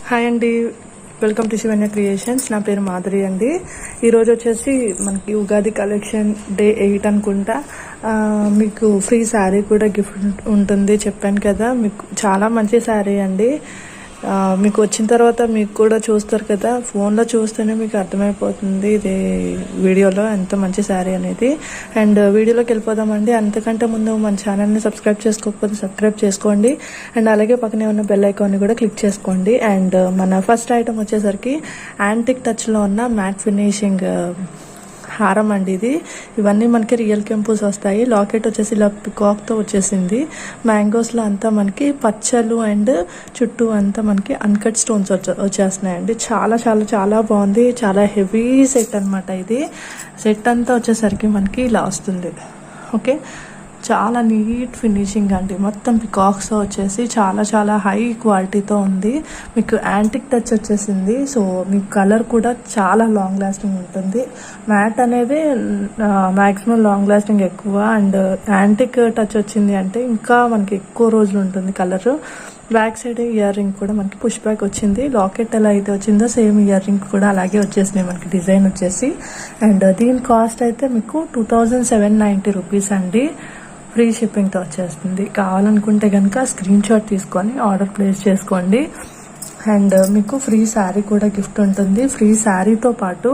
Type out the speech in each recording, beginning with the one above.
Hi అండి, welcome to Shivanya creations. నా పేరు మాధురి అండి. ఈరోజు వచ్చేసి మనకి ఉగాది కలెక్షన్ డే 8 అనుకుంటా. మీకు ఫ్రీ శారీ కూడా గిఫ్ట్ ఉంటుంది చెప్పాను కదా. మీకు చాలా మంచి శారీ అండి. మీకు వచ్చిన తర్వాత మీకు కూడా చూస్తారు కదా, ఫోన్లో చూస్తేనే మీకు అర్థమైపోతుంది ఇది వీడియోలో ఎంత మంచి శారీ అనేది. అండ్ వీడియోలోకి వెళ్ళిపోదామండి. అంతకంటే ముందు మన ఛానల్ని సబ్స్క్రైబ్ చేసుకోకపోతే సబ్స్క్రైబ్ చేసుకోండి. అండ్ అలాగే పక్కనే ఉన్న బెల్ ఐకాన్ని కూడా క్లిక్ చేసుకోండి. అండ్ మన ఫస్ట్ ఐటమ్ వచ్చేసరికి యాంటిక్ టచ్లో ఉన్న మ్యాట్ ఫినిషింగ్ హారం అండి. ఇవన్నీ మనకి రియల్ కెంపుస్ వస్తాయి. లాకెట్ వచ్చేసి ఇలా పికాక్తో వచ్చేసింది. మ్యాంగోస్లో అంతా మనకి పచ్చలు అండ్ చుట్టూ అంతా మనకి అన్కట్ స్టోన్స్ వచ్చేస్తున్నాయండి. చాలా చాలా చాలా బాగుంది. చాలా హెవీ సెట్ అనమాట. ఇది సెట్ అంతా వచ్చేసరికి మనకి ఇలా వస్తుంది. ఓకే, చాలా నీట్ ఫినిషింగ్ అండి. మొత్తం పికాక్స్ వచ్చేసి చాలా చాలా హై క్వాలిటీతో ఉంది. మీకు యాంటిక్ టచ్ వచ్చేసింది. సో మీకు కలర్ కూడా చాలా లాంగ్ లాస్టింగ్ ఉంటుంది. మ్యాట్ అనేది మ్యాక్సిమం లాంగ్ లాస్టింగ్ ఎక్కువ. అండ్ యాంటిక్ టచ్ వచ్చింది అంటే ఇంకా మనకి ఎక్కువ రోజులు ఉంటుంది colour. Back side ear ring కూడా మనకి పుష్ బ్యాక్ వచ్చింది. లాకెట్ ఎలా అయితే వచ్చిందో సేమ్ ఇయర్ రింగ్ కూడా అలాగే వచ్చేసినాయి మనకి డిజైన్ వచ్చేసి. అండ్ దీని కాస్ట్ అయితే మీకు 2790 రూపీస్ అండి. ఫ్రీ షిప్పింగ్తో వచ్చేస్తుంది. కావాలనుకుంటే కనుక స్క్రీన్ షాట్ తీసుకొని ఆర్డర్ ప్లేస్ చేసుకోండి. అండ్ మీకు ఫ్రీ శారీ కూడా గిఫ్ట్ ఉంటుంది. ఫ్రీ శారీతో పాటు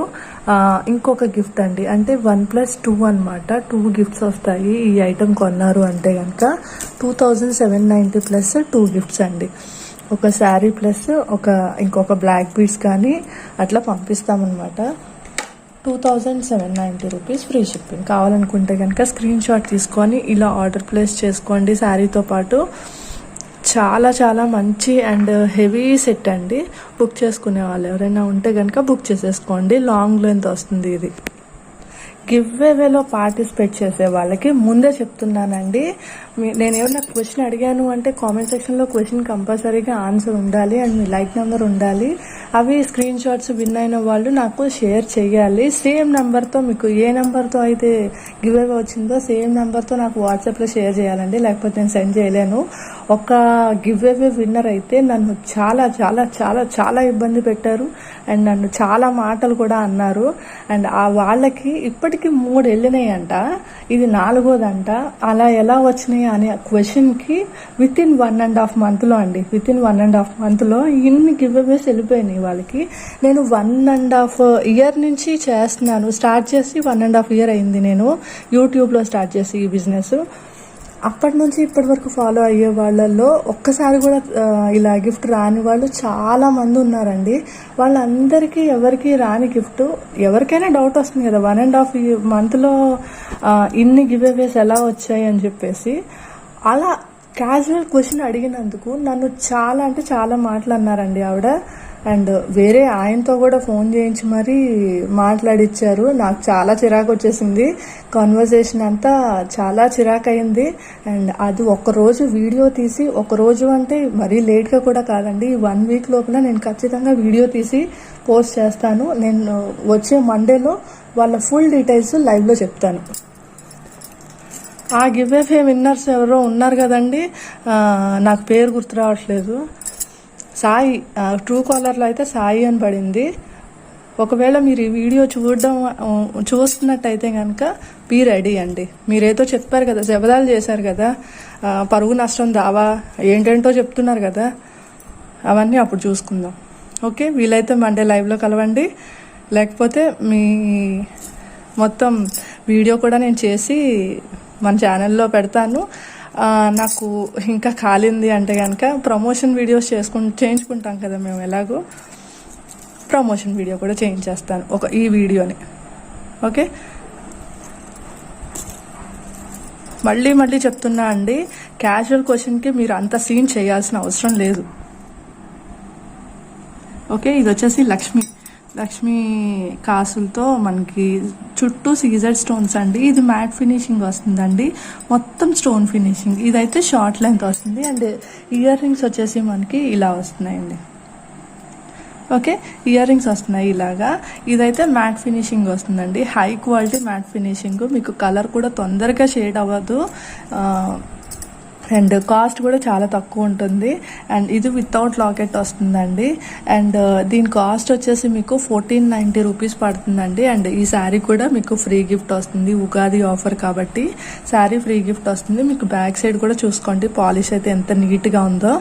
ఇంకొక గిఫ్ట్ అండి, అంటే 1+2 అనమాట. 2 గిఫ్ట్స్ వస్తాయి ఈ ఐటమ్ కొన్నారు అంటే కనుక. 2790 ప్లస్ 2 గిఫ్ట్స్ అండి. ఒక శారీ ప్లస్ ఇంకొక బ్లాక్ బీడ్స్ కానీ అట్లా పంపిస్తామన్నమాట. 2790 రూపీస్ ఫ్రీ షిప్పింగ్. కావాలనుకుంటే కనుక స్క్రీన్ షాట్ తీసుకొని ఇలా ఆర్డర్ ప్లేస్ చేసుకోండి. శారీతో పాటు చాలా చాలా మంచి అండ్ హెవీ సెట్ అండి. బుక్ చేసుకునే వాళ్ళు ఎవరైనా ఉంటే కనుక బుక్ చేసేసుకోండి. లాంగ్ లెంత్ వస్తుంది. ఇది గివ్ అవేలో పార్టిసిపేట్ చేసే వాళ్ళకి ముందే చెప్తున్నానండి, నేను ఏమన్నా క్వశ్చన్ అడిగాను అంటే కామెంట్ సెక్షన్లో క్వశ్చన్ కంపల్సరీగా ఆన్సర్ ఉండాలి. అండ్ మీ లైక్ నెంబర్ ఉండాలి. అవి స్క్రీన్ షాట్స్ విన్ అయిన వాళ్ళు నాకు షేర్ చేయాలి. సేమ్ నెంబర్తో, మీకు ఏ నెంబర్తో అయితే గివ్ అవే వచ్చిందో సేమ్ నెంబర్తో నాకు వాట్సాప్లో షేర్ చేయాలండి, లేకపోతే నేను సెండ్ చేయలేను. ఒక గివ్ అవే విన్నర్ అయితే నన్ను చాలా చాలా చాలా చాలా ఇబ్బంది పెట్టారు. అండ్ నన్ను చాలా మాటలు కూడా అన్నారు. అండ్ ఆ వాళ్ళకి ఇప్పటికీ 3 వెళ్ళినాయంట, ఇది 4వదంట. అలా ఎలా వచ్చినాయి అనే క్వశ్చన్కి వితిన్ 1.5 మంత్లో అండి, వితిన్ 1.5 మంత్లో ఇన్ని గివ్ అవేస్ వెళ్ళిపోయినాయి వాళ్ళకి. నేను 1.5 ఇయర్ నుంచి చేస్తున్నాను. స్టార్ట్ చేసి 1.5 ఇయర్ అయింది నేను యూట్యూబ్లో స్టార్ట్ చేసి ఈ బిజినెస్. అప్పటి నుంచి ఇప్పటి వరకు ఫాలో అయ్యే వాళ్ళల్లో ఒక్కసారి కూడా ఇలా గిఫ్ట్ రాని వాళ్ళు చాలా మంది ఉన్నారండి. వాళ్ళందరికీ ఎవరికి రాని గిఫ్ట్, ఎవరికైనా డౌట్ వస్తుంది కదా 1.5 మంత్లో ఇన్ని గివ్ అవేస్ ఎలా వచ్చాయి అని చెప్పేసి. అలా క్యాజువల్ క్వశ్చన్ అడిగినందుకు నన్ను చాలా అంటే చాలా మాటలు అన్నారండి ఆవిడ. అండ్ వేరే ఆయనతో కూడా ఫోన్ చేయించి మరీ మాట్లాడిచ్చారు. నాకు చాలా చిరాకు వచ్చేసింది. కాన్వర్సేషన్ అంతా చాలా చిరాకు అయింది. అండ్ అది ఒక్కరోజు వీడియో తీసి, ఒకరోజు అంటే మరీ లేట్గా కూడా కాదండి, 1 వీక్ లోపల నేను ఖచ్చితంగా వీడియో తీసి పోస్ట్ చేస్తాను. నేను వచ్చే మండేలో వాళ్ళ ఫుల్ డీటెయిల్స్ లైవ్లో చెప్తాను. ఆ గివ్ అవే విన్నర్స్ ఎవరో ఉన్నారు కదండి, నాకు పేరు గుర్తు రావట్లేదు. సాయి, ట్రూ కాలర్లో అయితే సాయి అని పడింది. ఒకవేళ మీరు ఈ వీడియో చూస్తున్నట్టయితే కనుక బీ రెడీ అండి. మీరేదో చెప్పారు కదా, శబదాలు చేశారు కదా, పరుగు నష్టం దావా ఏంటేంటో చెప్తున్నారు కదా, అవన్నీ అప్పుడు చూసుకుందాం. ఓకే, వీలైతే మండే లైవ్లో కలవండి. లేకపోతే మీ మొత్తం వీడియో కూడా నేను చేసి మన ఛానల్లో పెడతాను. నాకు ఇంకా కాలింది అంటే కనుక ప్రమోషన్ వీడియోస్ చేయించుకుంటాం కదా మేము, ఎలాగో ప్రమోషన్ వీడియో కూడా చేయించేస్తాను ఈ వీడియోని. ఓకే, మళ్ళీ చెప్తున్నా అండి, క్యాజువల్ క్వశ్చన్కి మీరు అంత సీన్ చేయాల్సిన అవసరం లేదు. ఓకే, ఇది వచ్చేసి లక్ష్మీ కాసులతో మనకి చుట్టూ సీజర్ స్టోన్స్ అండి. ఇది మ్యాట్ ఫినిషింగ్ వస్తుందండి, మొత్తం స్టోన్ ఫినిషింగ్. ఇదైతే షార్ట్ లెంత్ వస్తుంది. అండ్ ఇయర్ రింగ్స్ వచ్చేసి మనకి ఇలా వస్తున్నాయండి. ఓకే, ఇయర్ రింగ్స్ వస్తున్నాయి ఇలాగా. ఇదైతే మ్యాట్ ఫినిషింగ్ వస్తుందండి, హై క్వాలిటీ మ్యాట్ ఫినిషింగ్. మీకు కలర్ కూడా తొందరగా షేడ్ అవ్వదు. అండ్ కాస్ట్ కూడా చాలా తక్కువ ఉంటుంది. అండ్ ఇది వితౌట్ లాకెట్ వస్తుందండి. అండ్ దీని కాస్ట్ వచ్చేసి మీకు 1490 రూపీస్ పడుతుందండి. అండ్ ఈ శారీ కూడా మీకు ఫ్రీ గిఫ్ట్ వస్తుంది, ఉగాది ఆఫర్ కాబట్టి శారీ ఫ్రీ గిఫ్ట్ వస్తుంది. మీకు బ్యాక్ సైడ్ కూడా చూసుకోండి, పాలిష్ అయితే ఎంత నీట్గా ఉందో.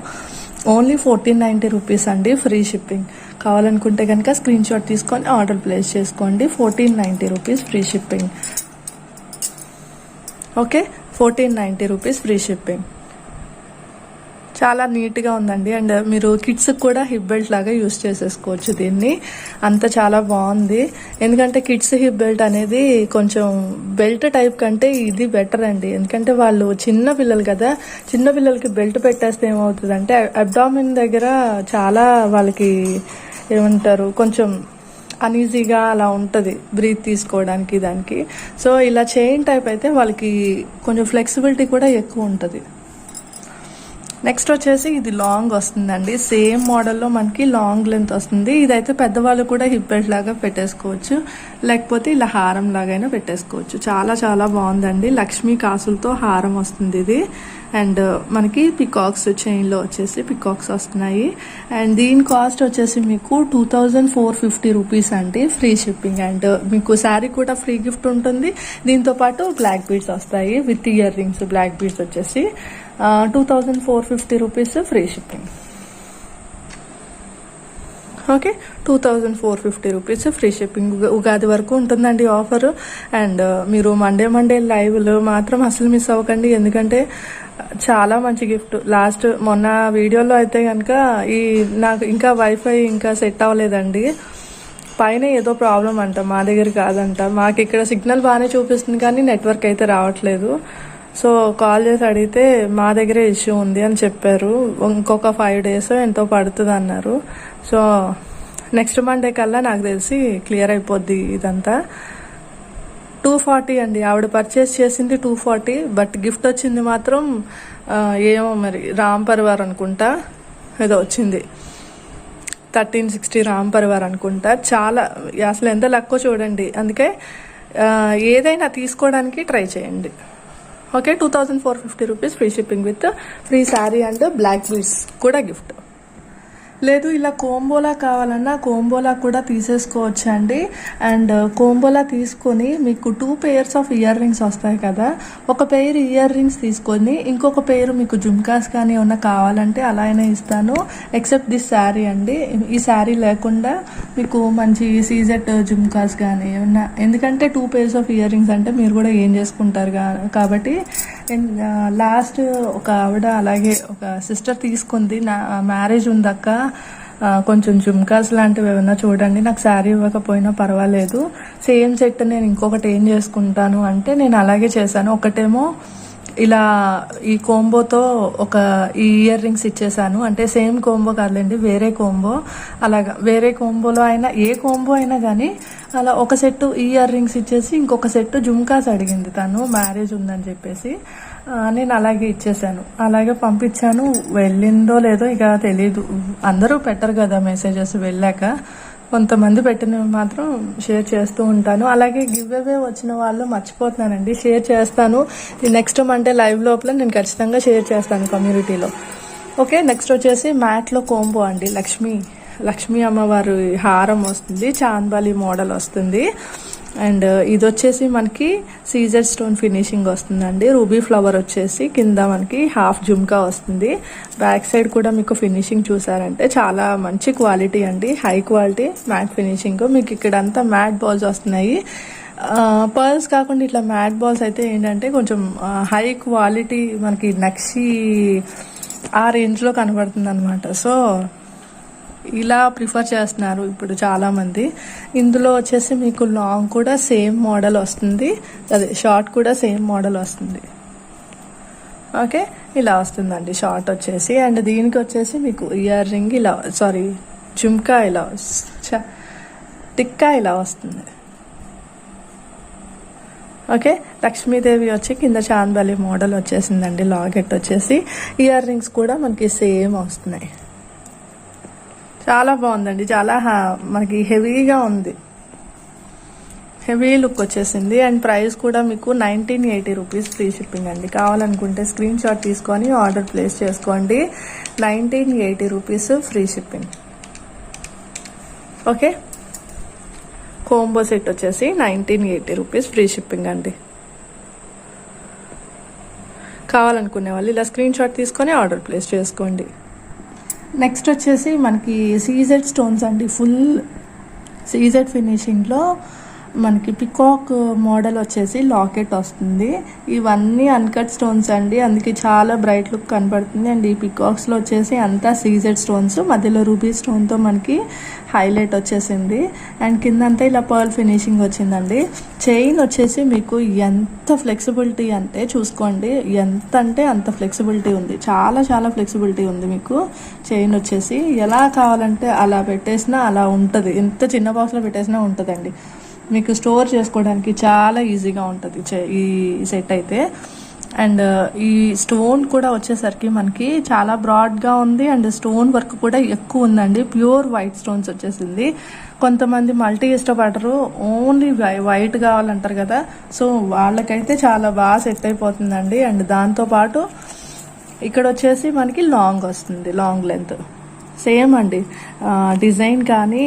ఓన్లీ 1490 రూపీస్ అండి, ఫ్రీ షిప్పింగ్. కావాలనుకుంటే కనుక స్క్రీన్ షాట్ తీసుకొని ఆర్డర్ ప్లేస్ చేసుకోండి. 1490 rupees free shipping. Okay, 1490 rupees free shipping. చాలా నీట్గా ఉందండి. అండ్ మీరు కిడ్స్కి కూడా హిప్ బెల్ట్ లాగా యూస్ చేసేసుకోవచ్చు దీన్ని. అంత చాలా బాగుంది. ఎందుకంటే కిడ్స్ హిప్ బెల్ట్ అనేది కొంచెం బెల్ట్ టైప్ కంటే ఇది బెటర్ అండి. ఎందుకంటే వాళ్ళు చిన్న పిల్లలు కదా, చిన్న పిల్లలకి బెల్ట్ పెట్టేస్తే ఏమవుతుందంటే అబ్డామిన్ దగ్గర చాలా వాళ్ళకి ఏమంటారు కొంచెం అనీజీగా అలా ఉంటుంది బ్రీత్ తీసుకోవడానికి దానికి. సో ఇలా చైన్ టైప్ అయితే వాళ్ళకి కొంచెం ఫ్లెక్సిబిలిటీ కూడా ఎక్కువ ఉంటుంది. నెక్స్ట్ వచ్చేసి ఇది లాంగ్ వస్తుందండి. సేమ్ మోడల్లో మనకి లాంగ్ లెంత్ వస్తుంది. ఇదైతే పెద్దవాళ్ళు కూడా హిప్ బెల్ట్ లాగా పెట్టేసుకోవచ్చు, లేకపోతే ఇలా హారం లాగైనా పెట్టేసుకోవచ్చు. చాలా చాలా బాగుందండి. లక్ష్మీ కాసులతో హారం వస్తుంది ఇది. అండ్ మనకి పికాక్స్ చైన్లో వచ్చేసి పికాక్స్ వస్తున్నాయి. అండ్ దీని కాస్ట్ వచ్చేసి మీకు 2450 రూపీస్ అండి, ఫ్రీ షిప్పింగ్. అండ్ మీకు శారీ కూడా ఫ్రీ గిఫ్ట్ ఉంటుంది. దీంతో పాటు బ్లాక్ బీడ్స్ వస్తాయి with earrings. Black beads వచ్చేసి 2450 rupees free shipping. Okay, 2450 rupees free shipping. Ugadi వరకు ఉంటుందండి ఆఫర్. అండ్ మీరు మండే లైవ్లు మాత్రం అసలు మిస్ అవ్వకండి, ఎందుకంటే చాలా మంచి గిఫ్ట్. లాస్ట్ మొన్న వీడియోలో అయితే కనుక నాకు ఇంకా వైఫై ఇంకా సెట్ అవ్వలేదండి. పైన ఏదో ప్రాబ్లం అంట, మా దగ్గర కాదంట. మాకు ఇక్కడ సిగ్నల్ బాగానే చూపిస్తుంది కానీ నెట్వర్క్ అయితే రావట్లేదు. సో కాల్ చేసి అడిగితే మా దగ్గరే ఇష్యూ ఉంది అని చెప్పారు. ఇంకొక 5 days ఎంతో పడుతుంది అన్నారు. సో నెక్స్ట్ మండే కల్లా నాకు తెలిసి క్లియర్ అయిపోద్ది ఇదంతా. 240 అండి, ఆవిడ పర్చేస్ చేసింది 240, బట్ గిఫ్ట్ వచ్చింది మాత్రం ఏమో మరి రామ్ పరివార్ అనుకుంటా ఏదో వచ్చింది. 1360 రామ్ పరివార్ అనుకుంటా. చాలా అసలు ఎంత లక్కో చూడండి. అందుకే ఏదైనా తీసుకోవడానికి ట్రై చేయండి. Okay, 2450 rupees free shipping with free sari and black beads కూడా గిఫ్ట్. లేదు ఇలా కోంబోలా కావాలన్నా కోంబోలా కూడా తీసేసుకోవచ్చు అండి. అండ్ కోంబోలా తీసుకొని మీకు 2 pairs ఆఫ్ ఇయర్ రింగ్స్ వస్తాయి కదా, ఒక పెయిర్ ఇయర్ రింగ్స్ తీసుకొని ఇంకొక పెయిర్ మీకు జుమ్కాస్ కానీ ఏమన్నా కావాలంటే అలా అయినా ఇస్తాను. ఎక్సెప్ట్ దిస్ శారీ అండి, ఈ శారీ లేకుండా మీకు మంచి సీజెట్ జుమ్కాస్ కానీ ఏమన్నా, ఎందుకంటే 2 pairs ఆఫ్ ఇయర్ రింగ్స్ అంటే మీరు కూడా ఏం చేసుకుంటారు కాబట్టి. లాస్ట్ ఒక ఆవిడ అలాగే ఒక సిస్టర్ తీసుకుంది, నా మ్యారేజ్ ఉందక్క కొంచెం జుమ్కాస్ లాంటివి ఏమన్నా చూడండి, నాకు శారీ ఇవ్వకపోయినా పర్వాలేదు, సేమ్ సెట్ నేను ఇంకొకటి ఏం చేసుకుంటాను అంటే నేను అలాగే చేశాను. ఒకటేమో ఇలా ఈ కోంబోతో ఒక ఈ ఇయర్ రింగ్స్ ఇచ్చేసాను. అంటే సేమ్ కోంబో కాదులేండి, వేరే కోంబో. అలాగా వేరే కోంబోలో అయినా ఏ కోంబో అయినా కానీ అలా ఒక సెట్ ఇయర్ రింగ్స్ ఇచ్చేసి ఇంకొక సెట్ జుమ్కాస్ అడిగింది తను, మ్యారేజ్ ఉందని చెప్పేసి. నేను అలాగే ఇచ్చేసాను, అలాగే పంపించాను. వెళ్ళిందో లేదో ఇక తెలీదు, అందరూ పెట్టరు కదా మెసేజెస్ వెళ్ళాక. కొంతమంది పెట్టినవి మాత్రం షేర్ చేస్తూ ఉంటాను. అలాగే గివ్ అవే వచ్చిన వాళ్ళు మర్చిపోతున్నానండి, షేర్ చేస్తాను. నెక్స్ట్ మండే లైవ్ లోపల నేను ఖచ్చితంగా షేర్ చేస్తాను కమ్యూనిటీలో. ఓకే, నెక్స్ట్ వచ్చేసి మ్యాట్లో కోంబో అండి. లక్ష్మీ అమ్మవారి హారం వస్తుంది, చాంద్బాలి మోడల్ వస్తుంది. అండ్ ఇది వచ్చేసి మనకి సీజర్ స్టోన్ ఫినిషింగ్ వస్తుందండి. రూబీ ఫ్లవర్ వచ్చేసి కింద మనకి హాఫ్ జుమ్కా వస్తుంది. బ్యాక్ సైడ్ కూడా మీకు ఫినిషింగ్ చూసారంటే చాలా మంచి క్వాలిటీ అండి, హై క్వాలిటీ మ్యాట్ ఫినిషింగ్. మీకు ఇక్కడ అంతా మ్యాట్ బాల్స్ వస్తున్నాయి. పర్ల్స్ కాకుండా ఇట్లా మ్యాట్ బాల్స్ అయితే ఏంటంటే కొంచెం హై క్వాలిటీ, మనకి నక్షి ఆ రేంజ్లో కనబడుతుంది అనమాట. సో ఇలా ప్రిఫర్ చేస్తున్నారు ఇప్పుడు చాలా మంది. ఇందులో వచ్చేసి మీకు లాంగ్ కూడా సేమ్ మోడల్ వస్తుంది, అదే షార్ట్ కూడా సేమ్ మోడల్ వస్తుంది. ఓకే, ఇలా వస్తుందండి షార్ట్ వచ్చేసి. అండ్ దీనికి వచ్చేసి మీకు ఇయర్ రింగ్ ఇలా, సారీ జుమ్కా ఇలా, టిక్కా ఇలా వస్తుంది. ఓకే, లక్ష్మీదేవి వచ్చి కింద చాంద్బాలి మోడల్ వచ్చేసిందండి. లాకెట్ వచ్చేసి ఇయర్ రింగ్స్ కూడా మనకి సేమ్ వస్తున్నాయి. చాలా బాగుందండి, చాలా మనకి హెవీగా ఉంది. హెవీ లుక్ వచ్చేసింది. అండ్ ప్రైస్ కూడా మీకు 1980 రూపీస్ ఫ్రీ షిప్పింగ్ అండి. కావాలనుకుంటే స్క్రీన్ షాట్ తీసుకొని ఆర్డర్ ప్లేస్ చేసుకోండి. 1980 rupees free shipping. Okay, combo set వచ్చేసి 1980 రూపీస్ ఫ్రీ షిప్పింగ్ అండి. కావాలనుకునే వాళ్ళు ఇలా స్క్రీన్ షాట్ తీసుకొని ఆర్డర్ ప్లేస్ చేసుకోండి. నెక్స్ట్ వచ్చేసి మనకి సీజెడ్ స్టోన్స్ అండి. ఫుల్ సీజెడ్ ఫినిషింగ్లో మనకి పికాక్ మోడల్ వచ్చేసి లాకెట్ వస్తుంది. ఇవన్నీ అన్కట్ స్టోన్స్ అండి, అందుకే చాలా బ్రైట్ లుక్ కనబడుతుంది. అండ్ ఈ పికాక్స్లో వచ్చేసి అంతా సీజెడ్ స్టోన్స్, మధ్యలో రూబీ స్టోన్తో మనకి హైలైట్ వచ్చేసింది. అండ్ కిందంతా ఇలా పర్ల్ ఫినిషింగ్ వచ్చిందండి. చైన్ వచ్చేసి మీకు ఎంత ఫ్లెక్సిబిలిటీ అంటే చూసుకోండి, ఎంత అంటే అంత ఫ్లెక్సిబిలిటీ ఉంది. చాలా చాలా ఫ్లెక్సిబిలిటీ ఉంది మీకు. చైన్ వచ్చేసి ఎలా కావాలంటే అలా పెట్టేసినా అలా ఉంటుంది, ఎంత చిన్న బాక్స్లో పెట్టేసినా ఉంటుందండి. మీకు స్టోర్ చేసుకోవడానికి చాలా ఈజీగా ఉంటుంది ఈ సెట్ అయితే. అండ్ ఈ స్టోన్ కూడా వచ్చేసరికి మనకి చాలా బ్రాడ్గా ఉంది. అండ్ స్టోన్ వర్క్ కూడా ఎక్కువ ఉందండి. ప్యూర్ వైట్ స్టోన్స్ వచ్చేసింది. కొంతమంది మల్టీ ఇష్టపడరు, ఓన్లీ వైట్ కావాలంటారు కదా, సో వాళ్ళకైతే చాలా బాగా సెట్ అయిపోతుందండి. అండ్ దాంతోపాటు ఇక్కడ వచ్చేసి మనకి లాంగ్ వస్తుంది, లాంగ్ లెంత్ సేమ్ అండి. డిజైన్ కానీ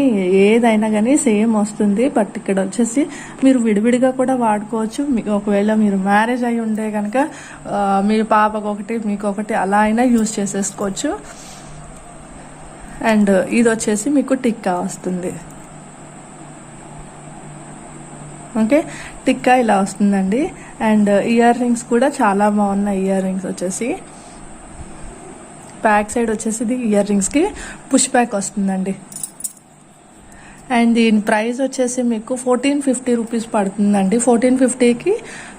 ఏదైనా కానీ సేమ్ వస్తుంది. బట్ ఇక్కడ వచ్చేసి మీరు విడివిడిగా కూడా వాడుకోవచ్చు. ఒకవేళ మీరు మ్యారేజ్ అయి ఉంటే కనుక మీ పాపకు ఒకటి మీకు ఒకటి అలా అయినా యూజ్ చేసేసుకోవచ్చు. అండ్ ఇది వచ్చేసి మీకు టిక్కా వస్తుంది. ఓకే, టిక్కా ఇలా వస్తుందండి. అండ్ ఇయర్ రింగ్స్ కూడా చాలా బాగున్నాయి. ఇయర్ రింగ్స్ వచ్చేసి బ్యాక్ సైడ్ వచ్చేసి ఇది ఇయర్ రింగ్స్కి పుష్ బ్యాక్ వస్తుందండి. అండ్ దీని ప్రైస్ వచ్చేసి మీకు 1450 రూపీస్ పడుతుందండి. 1450కి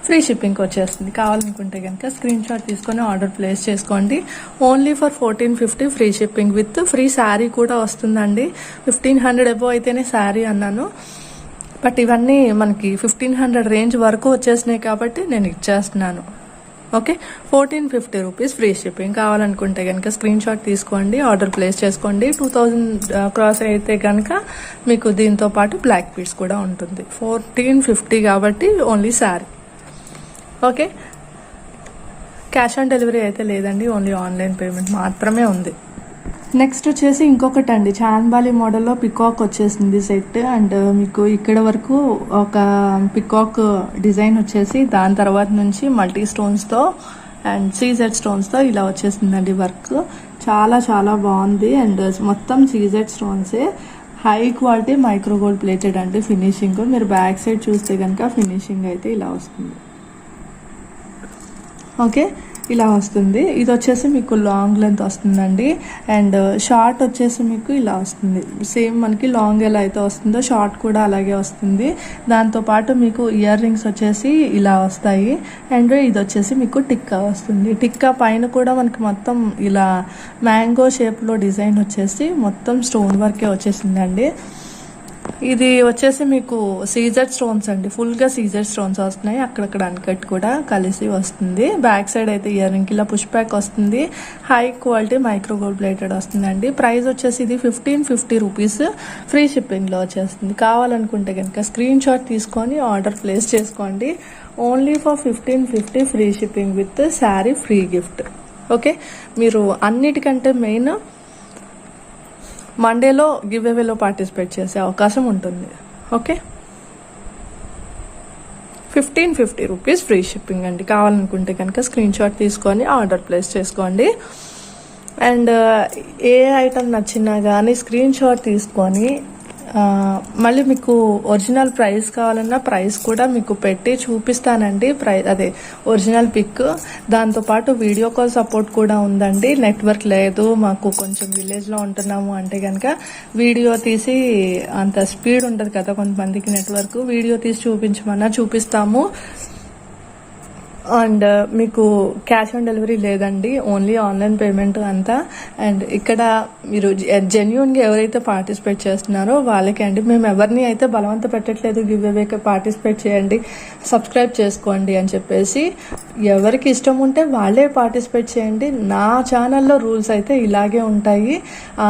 ఫ్రీ షిప్పింగ్కి వచ్చేస్తుంది. కావాలనుకుంటే కనుక స్క్రీన్ షాట్ తీసుకొని ఆర్డర్ ప్లేస్ చేసుకోండి. Only for 1450 free shipping with free sari కూడా వస్తుందండి. 1500 అబోవ్ అయితేనే శారీ అన్నాను, బట్ ఇవన్నీ మనకి 1500 రేంజ్ వరకు వచ్చేసినాయి కాబట్టి నేను ఇచ్చేస్తున్నాను. Okay, 1450 rupees free shipping. కావాలనుకుంటే కనుక స్క్రీన్ షాట్ తీసుకోండి, ఆర్డర్ ప్లేస్ చేసుకోండి. 2000 క్రాస్ అయితే కనుక మీకు దీంతో పాటు బ్లాక్ బీడ్స్ కూడా ఉంటుంది. 1450 కాబట్టి only sari. Okay, cash on delivery అయితే లేదండి, ఓన్లీ ఆన్లైన్ పేమెంట్ మాత్రమే ఉంది. నెక్స్ట్ వచ్చేసి ఇంకొకటి అండి, చాన్బాలి మోడల్లో పికాక్ వచ్చేసింది సెట్. అండ్ మీకు ఇక్కడ వరకు ఒక పికాక్ డిజైన్ వచ్చేసి దాని తర్వాత నుంచి మల్టీ స్టోన్స్తో అండ్ సీజెడ్ స్టోన్స్తో ఇలా వచ్చేసిందండి వర్క్. చాలా చాలా బాగుంది. అండ్ మొత్తం సీజెడ్ స్టోన్సే, high quality micro gold plated అండి ఫినిషింగ్. మీరు బ్యాక్ సైడ్ చూస్తే కనుక ఫినిషింగ్ అయితే ఇలా వస్తుంది. ఓకే, ఇలా వస్తుంది. ఇది వచ్చేసి మీకు లాంగ్ లెంత్ వస్తుందండి. అండ్ షార్ట్ వచ్చేసి మీకు ఇలా వస్తుంది. సేమ్ మనకి లాంగ్ ఎలా అయితే వస్తుందో షార్ట్ కూడా అలాగే వస్తుంది. దాంతోపాటు మీకు ఇయర్ రింగ్స్ వచ్చేసి ఇలా వస్తాయి. అండ్ ఇది వచ్చేసి మీకు టిక్కా వస్తుంది. టిక్కా పైన కూడా మనకి మొత్తం ఇలా మ్యాంగో షేప్లో డిజైన్ వచ్చేసి మొత్తం స్టోన్ వర్కే వచ్చేసిందండి. ఇది వచ్చేసి మీకు సీజర్ స్టోన్స్ అండి, ఫుల్గా సీజర్ స్టోన్స్ వస్తున్నాయి. అక్కడక్కడ అన్కట్ కూడా కలిసి వస్తుంది. బ్యాక్ సైడ్ అయితే ఇయర్ రింగ్ ఇలా పుష్ బ్యాక్ వస్తుంది. High quality micro gold plated వస్తుందండి. ప్రైస్ వచ్చేసి ఇది 1550 రూపీస్ ఫ్రీ షిప్పింగ్లో వచ్చేస్తుంది. కావాలనుకుంటే కనుక స్క్రీన్ షాట్ తీసుకొని ఆర్డర్ ప్లేస్ చేసుకోండి. Only for 1550 free shipping with sari free gift. Okay, మీరు అన్నిటికంటే మెయిన్ మండేలో గివ్ అవేలో పార్టిసిపేట్ చేసే అవకాశం ఉంటుంది. ఓకే, 1550 రూపీస్ ఫ్రీ షిప్పింగ్ అండి. కావాలనుకుంటే కనుక స్క్రీన్ షాట్ తీసుకొని ఆర్డర్ ప్లేస్ చేసుకోండి. అండ్ ఏ ఐటమ్ నచ్చినా కానీ స్క్రీన్ షాట్ తీసుకొని మళ్ళీ మీకు ఒరిజినల్ ప్రైస్ కావాలన్నా ప్రైస్ కూడా మీకు పెట్టి చూపిస్తానండి. అదే ఒరిజినల్ పిక్, దాంతోపాటు వీడియో కాల్ సపోర్ట్ కూడా ఉందండి. నెట్వర్క్ లేదు, మాకు కొంచెం విలేజ్లో ఉంటున్నాము అంటే కనుక వీడియో తీసి, అంత స్పీడ్ ఉంటుంది కదా కొంతమందికి నెట్వర్క్, వీడియో తీసి చూపించమన్నా చూపిస్తాము. అండ్ మీకు క్యాష్ ఆన్ డెలివరీ లేదండి, ఓన్లీ ఆన్లైన్ పేమెంట్ అంతా. అండ్ ఇక్కడ మీరు జెన్యూన్గా ఎవరైతే పార్టిసిపేట్ చేస్తున్నారో వాళ్ళకి అండి, మేము ఎవరిని అయితే బలవంత పెట్టట్లేదు గివ్ అవేకి పార్టిసిపేట్ చేయండి, సబ్స్క్రైబ్ చేసుకోండి అని చెప్పేసి. ఎవరికి ఇష్టం ఉంటే వాళ్ళే పార్టిసిపేట్ చేయండి. నా ఛానల్లో రూల్స్ అయితే ఇలాగే ఉంటాయి.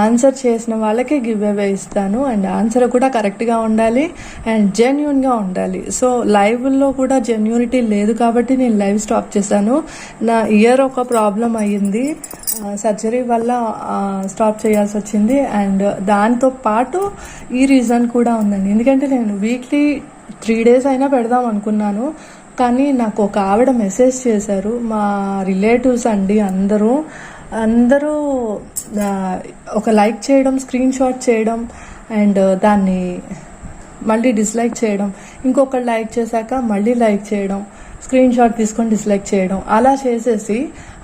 ఆన్సర్ చేసిన వాళ్ళకి గివ్ అవే ఇస్తాను. అండ్ ఆన్సర్ కూడా కరెక్ట్గా ఉండాలి అండ్ జెన్యూన్గా ఉండాలి. సో లైవ్లో కూడా జెన్యూనిటీ లేదు కాబట్టి నేను లైవ్ స్టాప్ చేశాను. నా ఇయర్ ఒక ప్రాబ్లం అయ్యింది, సర్జరీ వల్ల స్టాప్ చేయాల్సి వచ్చింది. అండ్ దాంతో పాటు ఈ రీజన్ కూడా ఉందండి, ఎందుకంటే నేను వీక్లీ 3 days అయినా పెడదాం అనుకున్నాను. కానీ నాకు ఒక ఆవిడ మెసేజ్ చేశారు, మా రిలేటివ్స్ అండి, అందరూ ఒక లైక్ చేయడం, స్క్రీన్ షాట్ చేయడం అండ్ దాన్ని మళ్ళీ డిస్లైక్ చేయడం, ఇంకొకరు లైక్ చేశాక మళ్ళీ లైక్ చేయడం, స్క్రీన్ షాట్ తీసుకొని డిస్లైక్ చేయడం, అలా చేసేసి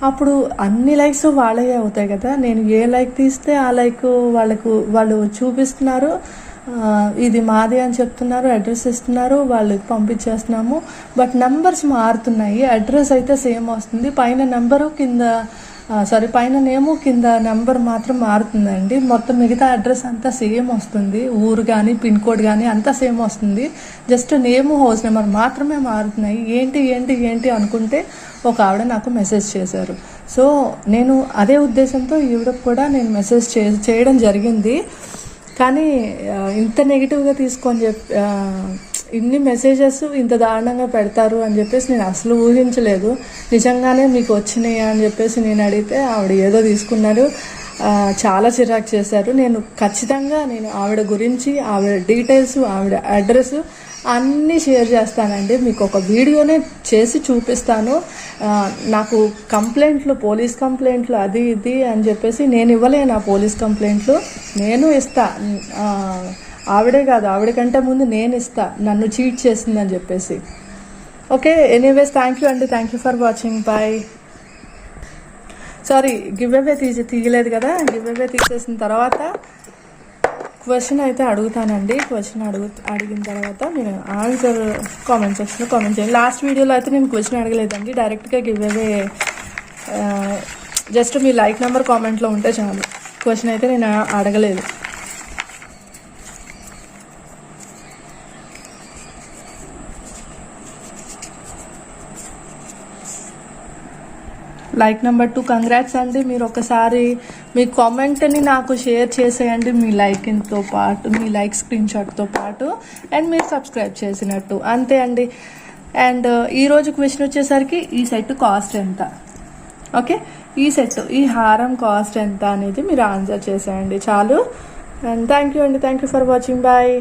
అప్పుడు అన్ని లైక్స్ వాళ్ళే అవుతాయి కదా. నేను ఏ లైక్ తీస్తే ఆ లైక్ వాళ్ళు చూపిస్తున్నారు, ఇది మాది అని చెప్తున్నారు, అడ్రస్ ఇస్తున్నారు, వాళ్ళకి పంపించేస్తున్నాము. బట్ నెంబర్స్ మారుతున్నాయి, అడ్రస్ అయితే సేమ్ వస్తుంది, పైన నెంబరు పైన నేము కింద నెంబర్ మాత్రం మారుతుందండి. మొత్తం మిగతా అడ్రస్ అంతా సేమ్ వస్తుంది, ఊరు కానీ పిన్ కోడ్ కానీ అంతా సేమ్ వస్తుంది. జస్ట్ నేము హౌస్ నెంబర్ మాత్రమే మారుతున్నాయి. ఏంటి అనుకుంటే ఒక ఆవిడ నాకు మెసేజ్ చేశారు. సో నేను అదే ఉద్దేశంతో ఈవిడకు కూడా నేను మెసేజ్ చేయడం జరిగింది. కానీ ఇంత నెగిటివ్గా తీసుకొని ఇన్ని మెసేజెస్ ఇంత దారుణంగా పెడతారు అని చెప్పేసి నేను అసలు ఊహించలేదు. నిజంగానే మీకు వచ్చినాయి అని చెప్పేసి నేను అడిగితే ఆవిడ ఏదో తీసుకున్నారు, చాలా చిరాకు చేశారు. నేను ఖచ్చితంగా ఆవిడ గురించి, ఆవిడ డీటెయిల్స్, ఆవిడ అడ్రస్ అన్నీ షేర్ చేస్తానండి. మీకు ఒక వీడియోనే చేసి చూపిస్తాను. నాకు కంప్లైంట్లు, పోలీస్ కంప్లైంట్లు అది ఇది అని చెప్పేసి నేను ఇవ్వలేను. ఆ పోలీస్ కంప్లైంట్లు నేను ఇస్తా, ఆవిడే కాదు, ఆవిడకంటే ముందు నేను ఇస్తా, నన్ను చీట్ చేసిందని చెప్పేసి. ఓకే, ఎనీవేస్ థ్యాంక్ యూ అండి, thank you for watching, bye. Sorry, give away తీయలేదు కదా. గివ్ అవే తీసేసిన తర్వాత క్వశ్చన్ అయితే అడుగుతానండి. క్వశ్చన్ అడిగిన తర్వాత నేను ఆన్సర్ కామెంట్ సెక్షన్లో కామెంట్ చేయండి. లాస్ట్ వీడియోలో అయితే నేను క్వశ్చన్ అడగలేదండి, డైరెక్ట్గా గివ్ అవే జస్ట్ మీ లైక్ నెంబర్ కామెంట్లో ఉంటే చాలు. క్వశ్చన్ అయితే నేను అడగలేదు. లైక్ నెంబర్ 2 కంగ్రాట్స్ అండి. మీరు ఒకసారి మీ కామెంట్ని నాకు షేర్ చేసేయండి, మీ లైక్తో పాటు, మీ లైక్ స్క్రీన్ షాట్తో పాటు, అండ్ మీరు సబ్స్క్రైబ్ చేసినట్టు, అంతే అండి. అండ్ ఈరోజు క్వశ్చన్ వచ్చేసరికి ఈ సెట్ కాస్ట్ ఎంత, ఓకే, ఈ హారం కాస్ట్ ఎంత అనేది మీరు ఆన్సర్ చేసేయండి చాలు. అండ్ థ్యాంక్ యూ అండి, thank you for watching, bye.